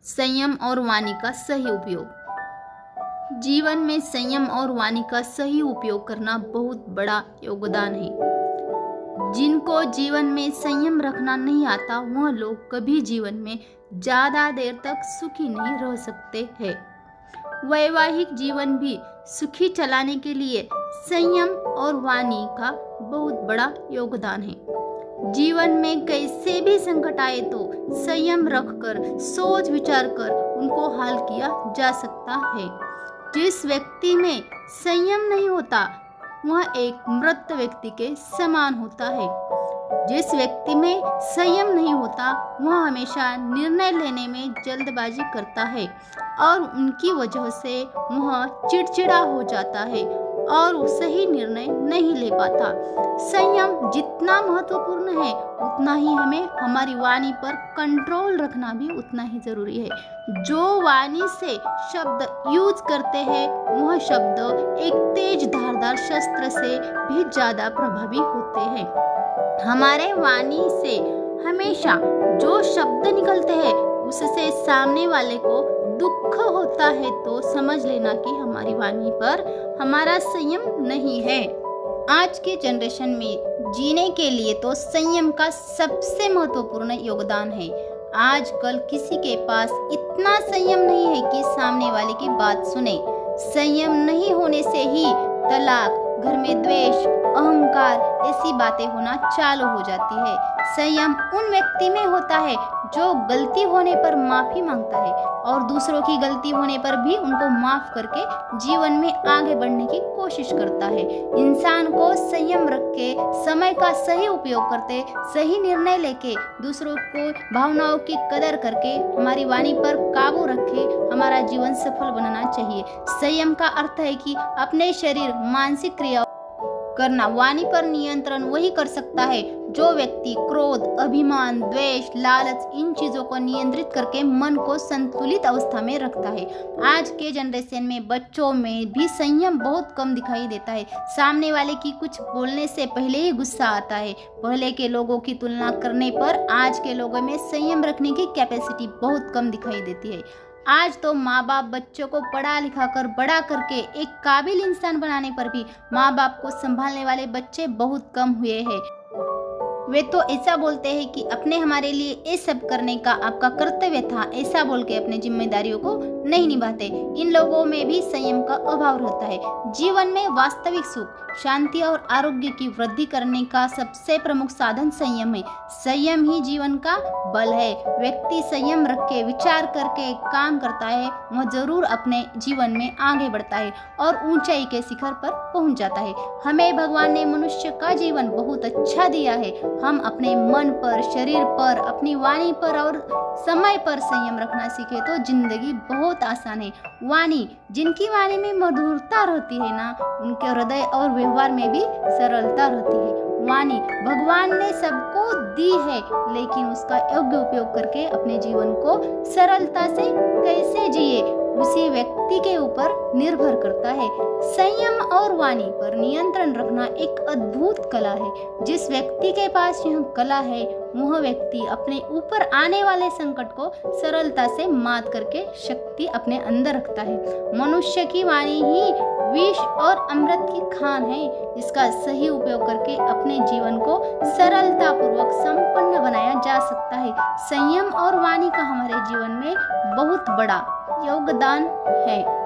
संयम और वाणी का सही उपयोग। जीवन में संयम और वाणी का सही उपयोग करना बहुत बड़ा योगदान है। जिनको जीवन में संयम रखना नहीं आता वह लोग कभी जीवन में ज्यादा देर तक सुखी नहीं रह सकते हैं। वैवाहिक जीवन भी सुखी चलाने के लिए संयम और वाणी का बहुत बड़ा योगदान है। जीवन में कैसे भी संकट आए तो संयम रखकर सोच विचार कर उनको हल किया जा सकता है। जिस व्यक्ति में संयम नहीं होता वह एक मृत व्यक्ति के समान होता है। जिस व्यक्ति में संयम नहीं होता वह हमेशा निर्णय लेने में जल्दबाजी करता है और उनकी वजह से वह चिड़चिड़ा हो जाता है और सही निर्णय नहीं ले पाता। संयम जितना महत्वपूर्ण है उतना ही हमें हमारी वाणी पर कंट्रोल रखना भी उतना ही जरूरी है। जो वाणी से शब्द यूज करते हैं वह शब्द एक तेज धारदार शस्त्र से भी ज्यादा प्रभावी होते हैं। हमारे वाणी से हमेशा जो शब्द निकलते हैं उससे सामने वाले को दुख होता है तो समझ लेना कि हमारी वाणी पर हमारा संयम नहीं है। आज के जनरेशन में जीने के लिए तो संयम का सबसे महत्वपूर्ण योगदान है। आजकल किसी के पास इतना संयम नहीं है कि सामने वाले की बात सुने। संयम नहीं होने से ही तलाक, घर में द्वेष, अहंकार ऐसी बातें होना चालू हो जाती है। संयम उन व्यक्ति में होता है जो गलती होने पर माफी मांगता है और दूसरों की गलती होने पर भी उनको माफ करके जीवन में आगे बढ़ने की कोशिश करता है। इंसान को संयम रख के समय का सही उपयोग करते, सही निर्णय लेके, दूसरों को भावनाओं की कदर करके हमारी वाणी पर काबू रखे हमारा जीवन सफल बनाना चाहिए। संयम का अर्थ है कि अपने शरीर, मानसिक क्रिया करना। वाणी पर नियंत्रण वही कर सकता है जो व्यक्ति क्रोध, अभिमान, द्वेष, लालच इन चीजों को नियंत्रित करके मन को संतुलित अवस्था में रखता है। आज के जनरेशन में बच्चों में भी संयम बहुत कम दिखाई देता है। सामने वाले की कुछ बोलने से पहले ही गुस्सा आता है। पहले के लोगों की तुलना करने पर आज के लोगों में संयम रखने की कैपेसिटी बहुत कम दिखाई देती है। आज तो माँ बाप बच्चों को पढ़ा लिखा कर बड़ा करके एक काबिल इंसान बनाने पर भी माँ बाप को संभालने वाले बच्चे बहुत कम हुए हैं। वे तो ऐसा बोलते हैं कि अपने हमारे लिए ये सब करने का आपका कर्तव्य था, ऐसा बोल के अपनी जिम्मेदारियों को नहीं निभाते। इन लोगों में भी संयम का अभाव रहता है। जीवन में वास्तविक सुख, शांति और आरोग्य की वृद्धि करने का सबसे प्रमुख साधन संयम है। संयम ही जीवन का बल है। व्यक्ति संयम रख के विचार करके काम करता है वह जरूर अपने जीवन में आगे बढ़ता है और ऊंचाई के शिखर पर पहुंच जाता है। हमें भगवान ने मनुष्य का जीवन बहुत अच्छा दिया है। हम अपने मन पर, शरीर पर, अपनी वाणी पर और समय पर संयम रखना सीखे तो जिंदगी बहुत आसान है। वाणी, जिनकी वाणी में मधुरता रहती है ना, उनके हृदय और व्यवहार में भी सरलता रहती है। वाणी भगवान ने सबको दी है लेकिन उसका योग्य उपयोग करके अपने जीवन को सरलता से कैसे जिए उसी व्यक्ति के ऊपर निर्भर करता है। संयम और वाणी पर नियंत्रण रखना एक अद्भुत कला है। जिस व्यक्ति के पास यह कला है वह व्यक्ति अपने ऊपर आने वाले संकट को सरलता से मात करके शक्ति अपने अंदर रखता है। मनुष्य की वाणी ही विष और अमृत की खान है। इसका सही उपयोग करके अपने जीवन को सरलता पूर्वक संपन्न बनाया जा सकता है। संयम और वाणी का हमारे जीवन में बहुत बड़ा योगदान है।